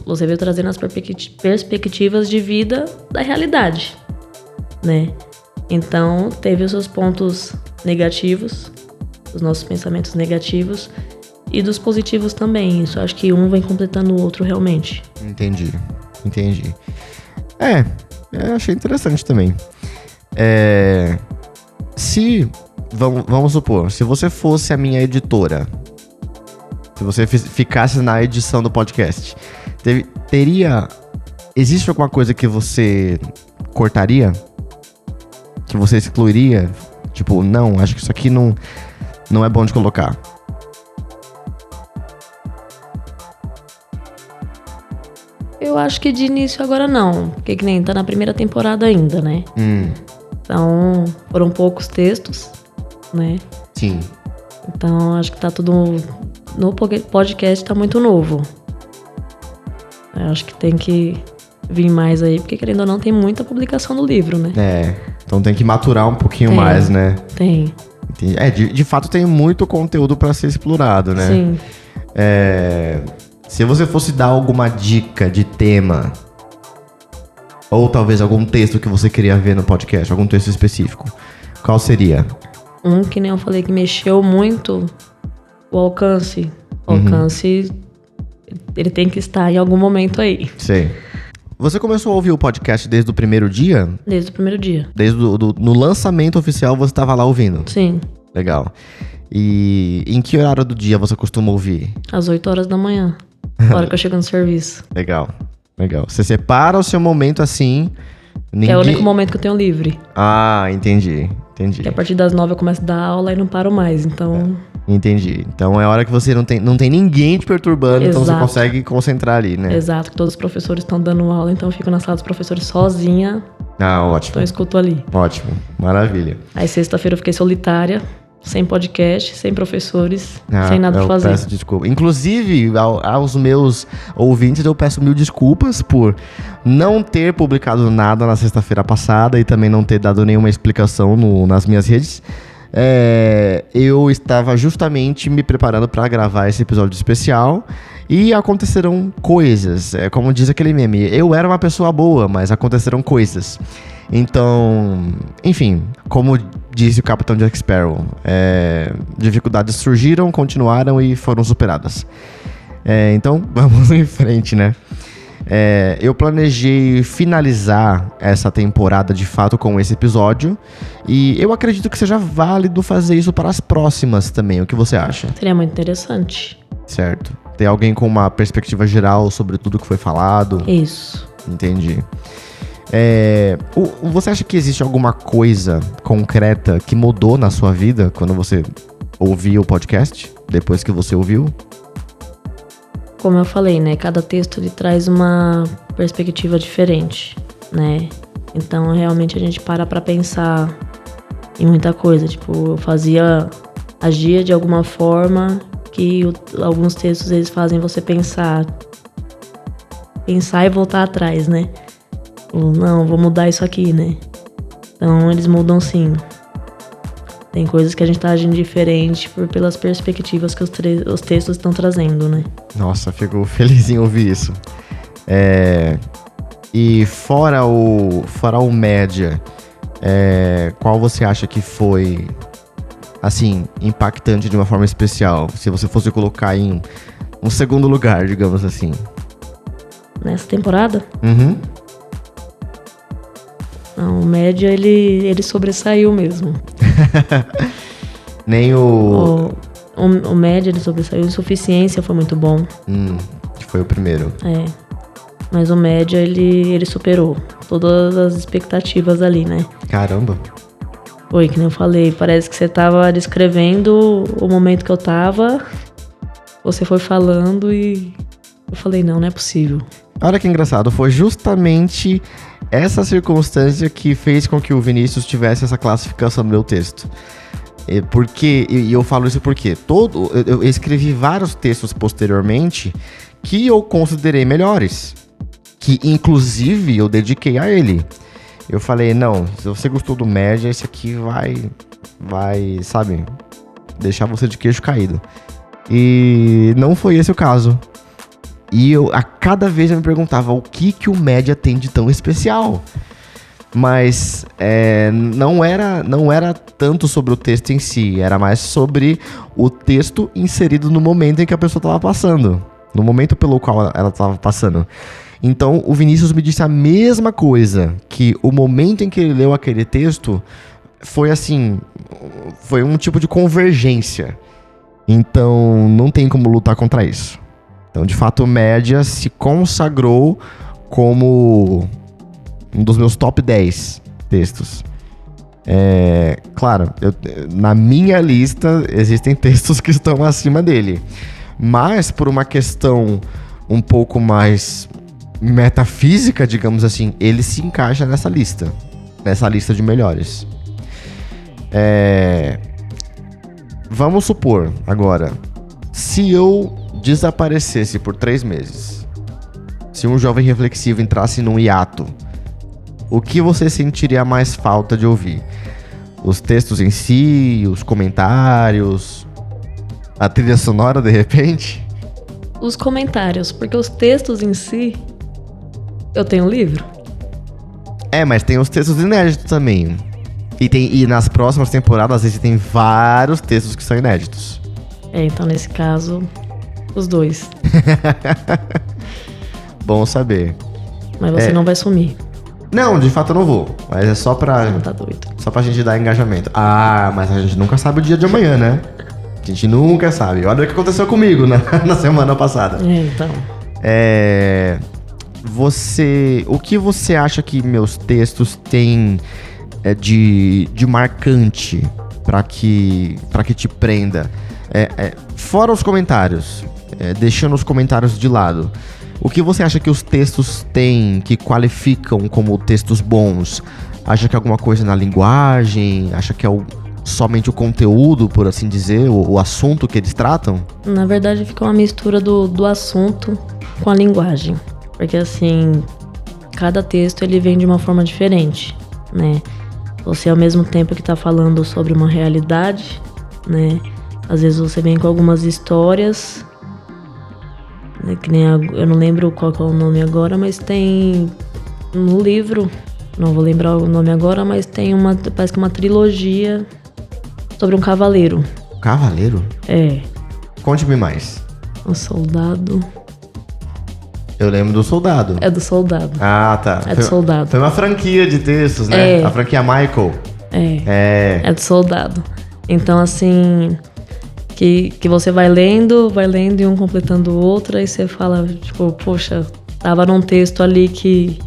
B: Você veio trazendo as perspectivas de vida da realidade, né? Então, teve os seus pontos negativos, os nossos pensamentos negativos e dos positivos também. Isso, acho que um vem completando o outro realmente.
A: Entendi. Achei interessante também. Vamos supor, se você fosse a minha editora, se você ficasse na edição do podcast, existe alguma coisa que você cortaria? Que você excluiria? Tipo, não, acho que isso aqui não é bom de colocar.
B: Eu acho que de início agora não, porque que nem tá na primeira temporada ainda, né? Então, foram poucos textos, né?
A: Sim.
B: Então, acho que tá tudo... No podcast tá muito novo. Eu acho que tem que vir mais aí, porque querendo ou não, tem muita publicação do livro, né?
A: Então tem que maturar um pouquinho mais, né?
B: Tem.
A: De fato tem muito conteúdo pra ser explorado, né?
B: Sim.
A: Se você fosse dar alguma dica de tema, ou talvez algum texto que você queria ver no podcast, algum texto específico, qual seria?
B: Que nem eu falei que mexeu muito, o alcance. O alcance, ele tem que estar em algum momento aí.
A: Sei. Você começou a ouvir o podcast desde o primeiro dia?
B: Desde o primeiro dia.
A: Desde no lançamento oficial você estava lá ouvindo?
B: Sim.
A: Legal. E em que horário do dia você costuma ouvir?
B: Às 8 horas da manhã, a hora que eu chego no serviço.
A: Legal. Você separa o seu momento assim...
B: É o único momento que eu tenho livre.
A: Ah, entendi.
B: Que a partir das 9 eu começo a dar aula e não paro mais, então...
A: Entendi. Então é hora que você não tem ninguém te perturbando,
B: Exato.
A: Então você consegue concentrar ali, né?
B: Exato, que todos os professores estão dando aula, então eu fico na sala dos professores sozinha.
A: Ah, ótimo.
B: Então eu escuto ali.
A: Ótimo, maravilha.
B: Aí sexta-feira eu fiquei solitária, sem podcast, sem professores, sem nada pra fazer.
A: Eu peço desculpa. Inclusive, aos meus ouvintes, eu peço mil desculpas por não ter publicado nada na sexta-feira passada e também não ter dado nenhuma explicação nas minhas redes. Eu estava justamente me preparando para gravar esse episódio especial e aconteceram coisas. Como diz aquele meme, eu era uma pessoa boa, mas aconteceram coisas. Então, enfim, como disse o Capitão Jack Sparrow, dificuldades surgiram, continuaram e foram superadas. Então, vamos em frente, né? Eu planejei finalizar essa temporada de fato com esse episódio e eu acredito que seja válido fazer isso para as próximas também. O que você acha?
B: Seria muito interessante.
A: Certo. Tem alguém com uma perspectiva geral sobre tudo que foi falado?
B: Isso.
A: Entendi. Você acha que existe alguma coisa concreta que mudou na sua vida quando você ouvia o podcast? depois que você ouviu?
B: Como eu falei, né? Cada texto ele traz uma perspectiva diferente, né? Então, realmente, a gente para pra pensar em muita coisa. Tipo, eu agia de alguma forma que alguns textos, eles fazem você pensar e voltar atrás, né? Ou, não, vou mudar isso aqui, né? Então, eles mudam sim. Tem coisas que a gente tá agindo diferente pelas perspectivas que os textos estão trazendo, né?
A: Nossa, fico feliz em ouvir isso. E fora o média, qual você acha que foi, assim, impactante de uma forma especial? Se você fosse colocar em um segundo lugar, digamos assim.
B: Nessa temporada?
A: Uhum.
B: Não, o média, ele sobressaiu mesmo.
A: Nem o
B: média, ele sobressaiu. Insuficiência foi muito bom.
A: Que foi o primeiro.
B: Mas o média, ele superou todas as expectativas ali, né?
A: Caramba.
B: Foi, que nem eu falei, parece que você tava descrevendo o momento que eu tava. Você foi falando e eu falei, não é possível.
A: Olha que engraçado, foi justamente essa circunstância que fez com que o Vinícius tivesse essa classificação no meu texto. Porque, e eu falo isso porque eu escrevi vários textos posteriormente que eu considerei melhores, que inclusive eu dediquei a ele. Eu falei, não, se você gostou do média, esse aqui vai, sabe, deixar você de queixo caído. E não foi esse o caso. E a cada vez eu me perguntava o que o média tem de tão especial. Mas não era tanto sobre o texto em si, era mais sobre o texto inserido no momento em que a pessoa estava passando, no momento pelo qual ela estava passando. Então o Vinícius me disse a mesma coisa, que o momento em que ele leu aquele texto foi assim, foi um tipo de convergência. Então não tem como lutar contra isso. Então, de fato, o média se consagrou como um dos meus top 10 textos. Claro, na minha lista existem textos que estão acima dele. Mas, por uma questão um pouco mais metafísica, digamos assim, ele se encaixa nessa lista de melhores. Vamos supor, agora, se eu desaparecesse por 3 meses, se um jovem reflexivo entrasse num hiato, o que você sentiria mais falta de ouvir? Os textos em si, os comentários, a trilha sonora de repente?
B: Os comentários, porque os textos em si, eu tenho um livro.
A: Mas tem os textos inéditos também. E nas próximas temporadas existem vários textos que são inéditos.
B: Então nesse caso, os dois.
A: Bom saber.
B: Mas você não vai sumir.
A: Não, de fato eu não vou. Mas é só pra...
B: Não tá doido.
A: Só pra gente dar engajamento. Mas a gente nunca sabe o dia de amanhã, né? A gente nunca sabe. Olha o que aconteceu comigo na semana passada.
B: Então.
A: O que você acha que meus textos têm de marcante pra que te prenda? Fora os comentários, deixando os comentários de lado, o que você acha que os textos têm que qualificam como textos bons? Acha que é alguma coisa na linguagem? Acha que é somente o conteúdo, por assim dizer, o assunto que eles tratam?
B: Na verdade, fica uma mistura do assunto com a linguagem. Porque, assim, cada texto ele vem de uma forma diferente, né? Você, ao mesmo tempo que está falando sobre uma realidade, né? Às vezes você vem com algumas histórias, né? Que nem eu não lembro qual que é o nome agora, mas tem no livro, não vou lembrar o nome agora, mas tem parece que uma trilogia sobre um cavaleiro.
A: Cavaleiro? Conte-me mais.
B: Um soldado.
A: Eu lembro do Soldado.
B: É do Soldado.
A: Ah, tá.
B: Do Soldado.
A: Foi uma franquia de textos, né? A franquia Michael.
B: É do Soldado. Então, assim, que você vai lendo e um completando o outro, aí você fala, tipo, poxa, tava num texto ali que...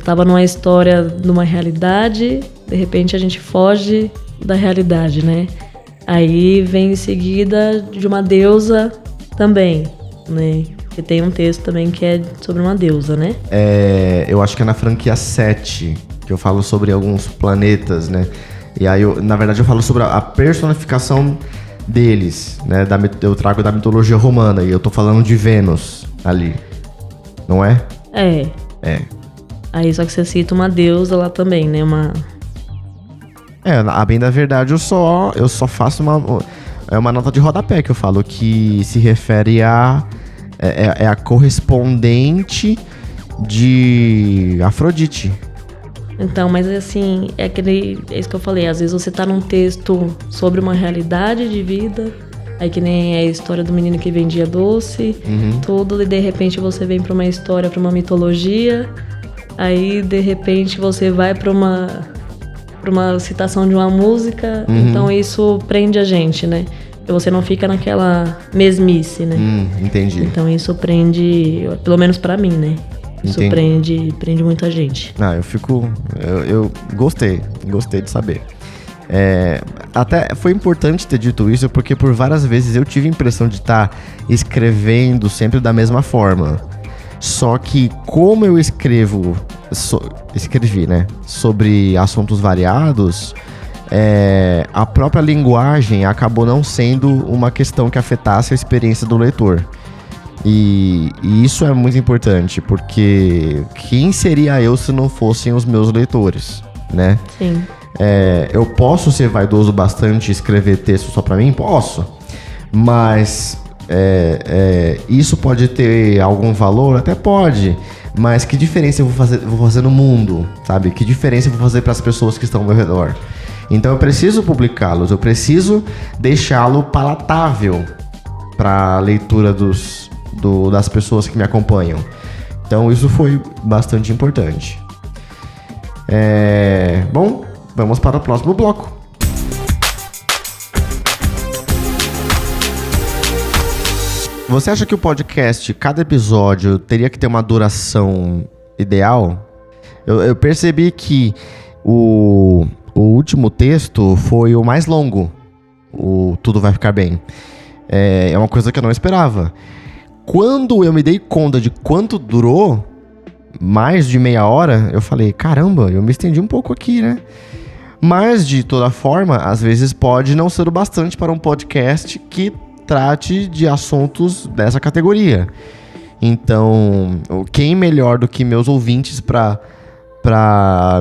B: tava numa história, numa realidade, de repente a gente foge da realidade, né? Aí vem em seguida de uma deusa também, né? Porque tem um texto também que é sobre uma deusa, né?
A: Eu acho que é na franquia 7, que eu falo sobre alguns planetas, né? E aí, na verdade, eu falo sobre a personificação deles, né? Eu trago da mitologia romana e eu tô falando de Vênus ali, não é?
B: É. Aí só que você cita uma deusa lá também, né?
A: A bem da verdade, eu só faço uma nota de rodapé que eu falo que se refere a correspondente de Afrodite.
B: Então, mas assim, é isso que eu falei, às vezes você tá num texto sobre uma realidade de vida, aí que nem a história do menino que vendia doce, tudo, e de repente você vem pra uma história, pra uma mitologia, aí de repente você vai pra uma citação de uma música, então isso prende a gente, né? E você não fica naquela mesmice, né?
A: Entendi.
B: Então isso prende, pelo menos pra mim, né? Isso prende muita gente.
A: Eu gostei de saber. Até foi importante ter dito isso, porque por várias vezes eu tive a impressão de estar escrevendo sempre da mesma forma. Só que como eu escrevi, né, sobre assuntos variados, a própria linguagem acabou não sendo uma questão que afetasse a experiência do leitor. E isso é muito importante, porque quem seria eu se não fossem os meus leitores, né?
B: Sim.
A: Eu posso ser vaidoso bastante e escrever texto só pra mim? Posso. Mas isso pode ter algum valor? Até pode. Mas que diferença eu vou fazer no mundo, sabe? Que diferença eu vou fazer para as pessoas que estão ao meu redor? Então eu preciso publicá-los, eu preciso deixá-lo palatável para a leitura das pessoas que me acompanham. Então isso foi bastante importante. Bom, vamos para o próximo bloco. Você acha que o podcast, cada episódio, teria que ter uma duração ideal? Eu percebi que o último texto foi o mais longo. O Tudo Vai Ficar Bem. É uma coisa que eu não esperava. Quando eu me dei conta de quanto durou, mais de meia hora, eu falei, caramba, eu me estendi um pouco aqui, né? Mas, de toda forma, às vezes pode não ser o bastante para um podcast que trate de assuntos dessa categoria. Então, quem melhor do que meus ouvintes pra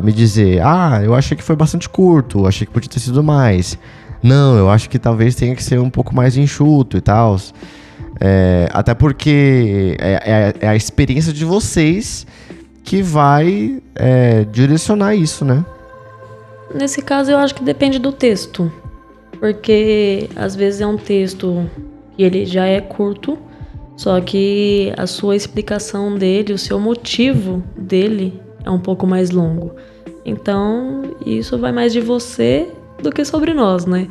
A: me dizer, eu achei que foi bastante curto, achei que podia ter sido mais. Não, eu acho que talvez tenha que ser um pouco mais enxuto e tal. Até porque é a experiência de vocês que vai direcionar isso, né?
B: Nesse caso, eu acho que depende do texto. Porque às vezes é um texto que ele já é curto, só que a sua explicação dele, o seu motivo dele é um pouco mais longo. Então, isso vai mais de você do que sobre nós, né?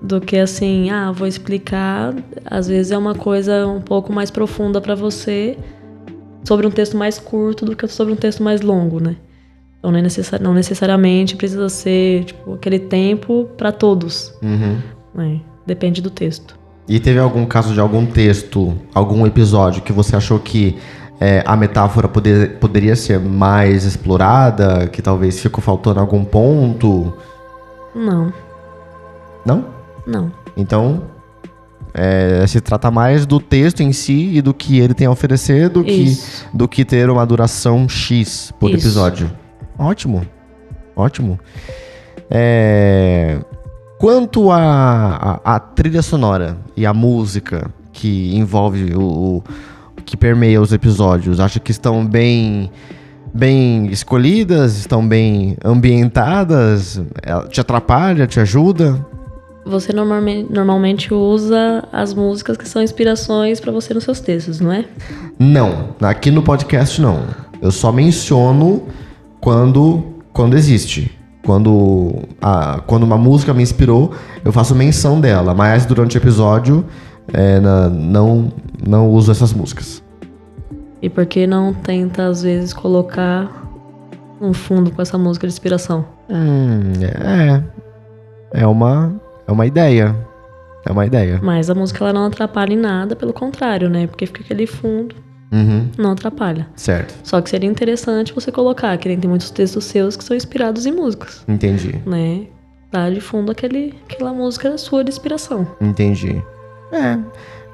B: Do que assim, vou explicar. Às vezes é uma coisa um pouco mais profunda para você sobre um texto mais curto do que sobre um texto mais longo, né? Então não necessariamente precisa ser aquele tempo para todos. Depende do texto.
A: E teve algum caso de algum texto, algum episódio que você achou que a metáfora poderia ser mais explorada, que talvez ficou faltando algum ponto?
B: Não.
A: Não?
B: Não.
A: Então, se trata mais do texto em si e do que ele tem a oferecer do que ter uma duração X por episódio. Ótimo. Quanto à trilha sonora e a música que envolve que permeia os episódios, acha que estão bem escolhidas, estão bem ambientadas? Te atrapalha, te ajuda?
B: Você normalmente usa as músicas que são inspirações para você nos seus textos, não é?
A: Não, aqui no podcast não. Eu só menciono quando existe. Quando uma música me inspirou, eu faço menção dela, mas durante o episódio não uso essas músicas.
B: E por que não tenta, às vezes, colocar um fundo com essa música de inspiração?
A: É uma É uma ideia.
B: Mas a música ela não atrapalha em nada, pelo contrário, né? Porque fica aquele fundo, não atrapalha.
A: Certo.
B: Só que seria interessante você colocar, que tem muitos textos seus que são inspirados em músicas.
A: Entendi.
B: Né? Tá de fundo aquela música sua de inspiração.
A: Entendi.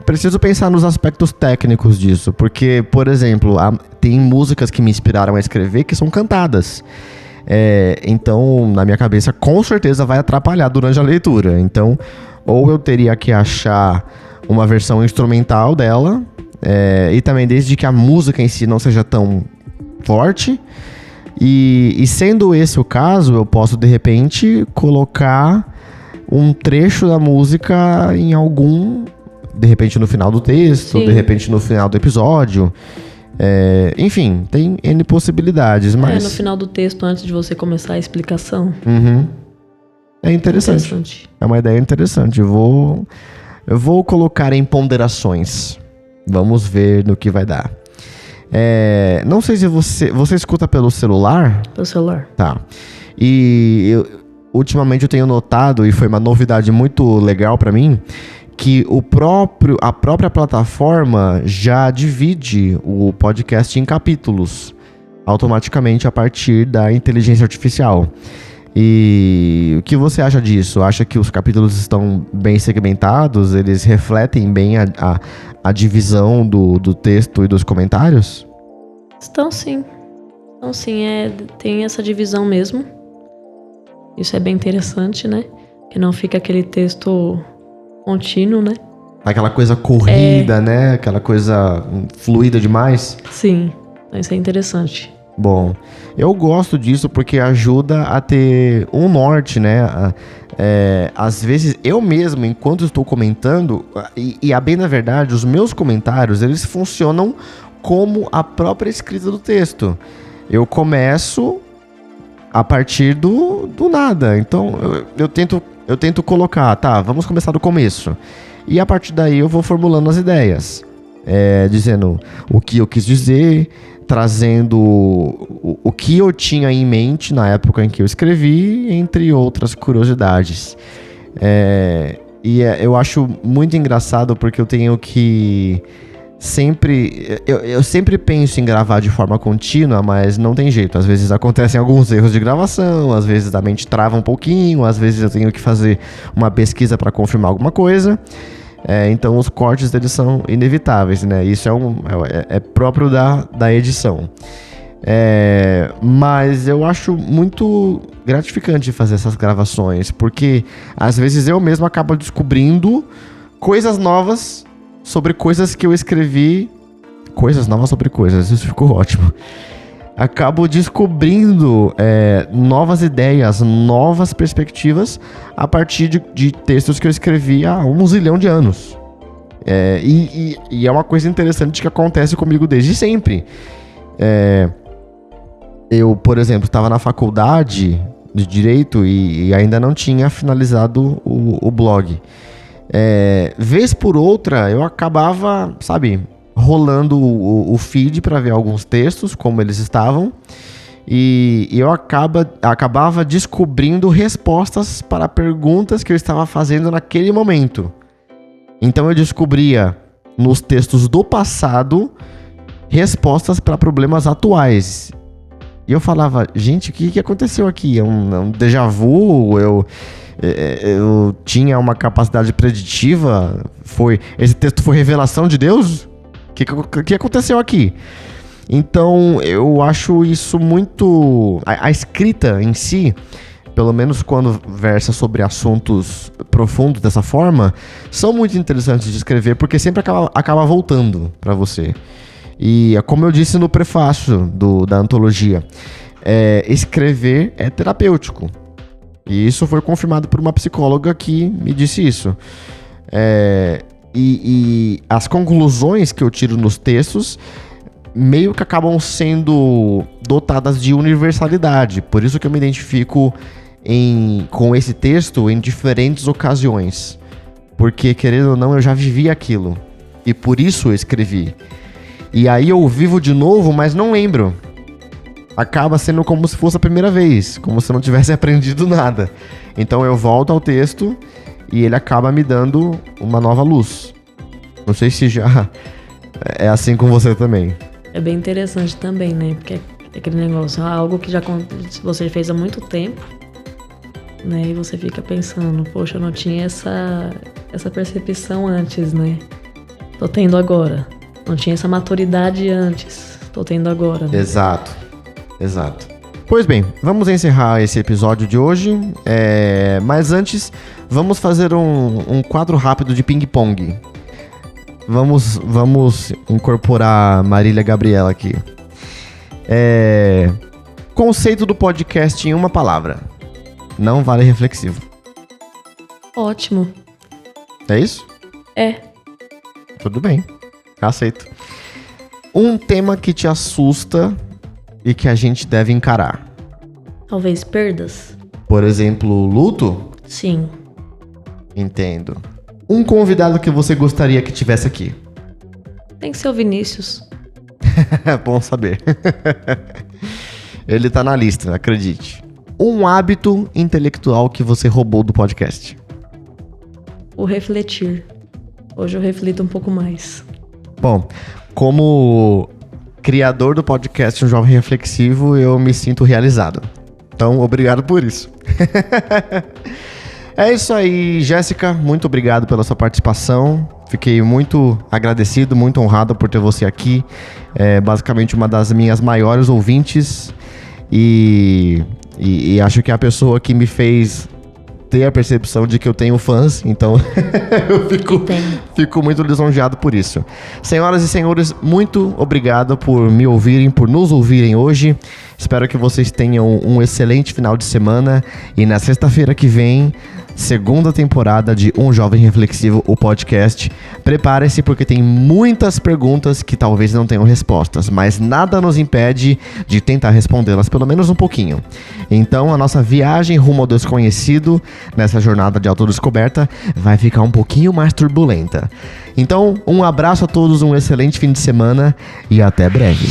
A: Preciso pensar nos aspectos técnicos disso, porque, por exemplo, tem músicas que me inspiraram a escrever que são cantadas. Então, na minha cabeça, com certeza vai atrapalhar durante a leitura. Então, ou eu teria que achar uma versão instrumental dela, e também desde que a música em si não seja tão forte. E sendo esse o caso, eu posso, de repente, colocar um trecho da música em algum... De repente no final do texto, de repente no final do episódio. Enfim, tem N possibilidades, mas...
B: no final do texto, antes de você começar a explicação.
A: É interessante. É uma ideia interessante. Eu vou colocar em ponderações. Vamos ver no que vai dar. Não sei se você escuta pelo celular?
B: Pelo celular.
A: Tá. E ultimamente eu tenho notado, e foi uma novidade muito legal pra mim, que a própria plataforma já divide o podcast em capítulos, automaticamente a partir da inteligência artificial. E o que você acha disso? Acha que os capítulos estão bem segmentados? Eles refletem bem a divisão do texto e dos comentários?
B: Estão sim. Tem essa divisão mesmo. Isso é bem interessante, né? Que não fica aquele texto contínuo, né?
A: Aquela coisa corrida, né? Aquela coisa fluida demais.
B: Sim, isso é interessante.
A: Bom, eu gosto disso porque ajuda a ter um norte, né? Às vezes eu mesmo, enquanto estou comentando, e a bem na verdade, os meus comentários, eles funcionam como a própria escrita do texto. Eu começo a partir do nada. Então, eu tento colocar, tá, vamos começar do começo. E a partir daí eu vou formulando as ideias. Dizendo o que eu quis dizer, trazendo o que eu tinha em mente na época em que eu escrevi, entre outras curiosidades. Eu acho muito engraçado porque eu tenho que... Eu sempre penso em gravar de forma contínua, mas não tem jeito. Às vezes acontecem alguns erros de gravação, às vezes a mente trava um pouquinho, às vezes eu tenho que fazer uma pesquisa para confirmar alguma coisa. Então os cortes deles são inevitáveis, né? Isso é próprio da edição. Mas eu acho muito gratificante fazer essas gravações, porque às vezes eu mesmo acabo descobrindo coisas novas sobre coisas que eu escrevi. Coisas novas sobre coisas, isso ficou ótimo. Acabo descobrindo novas ideias, novas perspectivas a partir de textos que eu escrevi há 1 zilhão de anos. E é uma coisa interessante que acontece comigo desde sempre. Eu, por exemplo, estava na faculdade de Direito e ainda não tinha finalizado o blog. Vez por outra, eu acabava, rolando o feed para ver alguns textos, como eles estavam, e eu acabava descobrindo respostas para perguntas que eu estava fazendo naquele momento. Então eu descobria nos textos do passado respostas para problemas atuais. E eu falava, gente, o que aconteceu aqui? É um déjà vu? Eu tinha uma capacidade preditiva? Esse texto foi revelação de Deus? O que aconteceu aqui? Então, eu acho isso muito... A escrita em si, pelo menos quando versa sobre assuntos profundos dessa forma, são muito interessantes de escrever, porque sempre acaba voltando para você. E como eu disse no prefácio da antologia, escrever é terapêutico. E isso foi confirmado por uma psicóloga que me disse isso. E as conclusões que eu tiro nos textos meio que acabam sendo dotadas de universalidade. Por isso que eu me identifico com esse texto em diferentes ocasiões. Porque, querendo ou não, eu já vivi aquilo. E por isso eu escrevi. E aí eu vivo de novo, mas não lembro. Acaba sendo como se fosse a primeira vez. Como se eu não tivesse aprendido nada. Então eu volto ao texto e ele acaba me dando uma nova luz. Não sei se já é assim com você também.
B: É bem interessante também, né? Porque é aquele negócio, algo que você fez há muito tempo, né? E você fica pensando, poxa, eu não tinha essa percepção antes, né? Tô tendo agora. Não tinha essa maturidade antes. Tô tendo agora. Né?
A: Exato. Pois bem, vamos encerrar esse episódio de hoje. Mas antes, vamos fazer um quadro rápido de ping-pong. Vamos incorporar Marília Gabriela aqui. Conceito do podcast em uma palavra. Não vale reflexivo.
B: Ótimo.
A: É isso?
B: É.
A: Tudo bem. Aceito. Um tema que te assusta e que a gente deve encarar.
B: Talvez perdas?
A: Por exemplo, luto?
B: Sim.
A: Entendo. Um convidado que você gostaria que tivesse aqui?
B: Tem que ser o Vinícius.
A: Bom saber. Ele tá na lista, acredite. Um hábito intelectual que você roubou do podcast?
B: O refletir. Hoje eu reflito um pouco mais.
A: Bom, como criador do podcast Um Jovem Reflexivo, eu me sinto realizado. Então, obrigado por isso. É isso aí, Jéssica. Muito obrigado pela sua participação. Fiquei muito agradecido, muito honrado por ter você aqui. É basicamente uma das minhas maiores ouvintes. E acho que é a pessoa que me fez ter a percepção de que eu tenho fãs. Então, eu fico muito lisonjeado por isso. Senhoras e senhores, muito obrigado por me ouvirem, por nos ouvirem hoje. Espero que vocês tenham um excelente final de semana. E na sexta-feira que vem, segunda temporada de Um Jovem Reflexivo, o podcast. Prepare-se porque tem muitas perguntas que talvez não tenham respostas, mas nada nos impede de tentar respondê-las, pelo menos um pouquinho. Então, a nossa viagem rumo ao desconhecido, nessa jornada de autodescoberta, vai ficar um pouquinho mais turbulenta. Então, um abraço a todos, um excelente fim de semana e até breve.